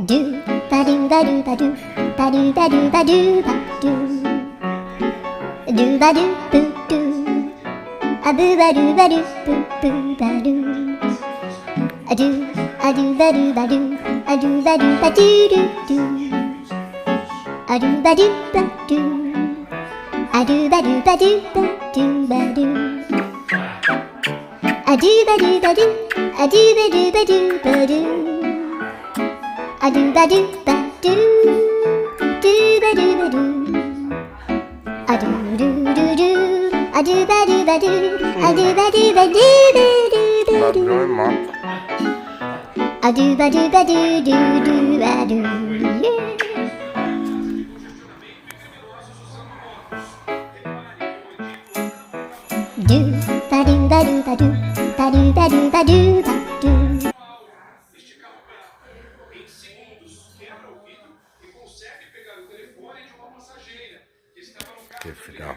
Do ba do ba do ba do ba do ba do ba do ba do ba do boo doo a boo ba do ba do boo boo ba do a do ba do ba do a do ba do ba do do do a do ba do ba do a do ba do ba do ba do ba do a do ba do ba do a do ba do ba do ba do a do ba do ba do do ba do ba do a do do do do a do ba do ba do a do ba do ba do ba do ba do Ladrão é mato. a do ba do ba do do do ba do yeah. Do ba do ba do ba do ba do ba do ba do ba do. Que final.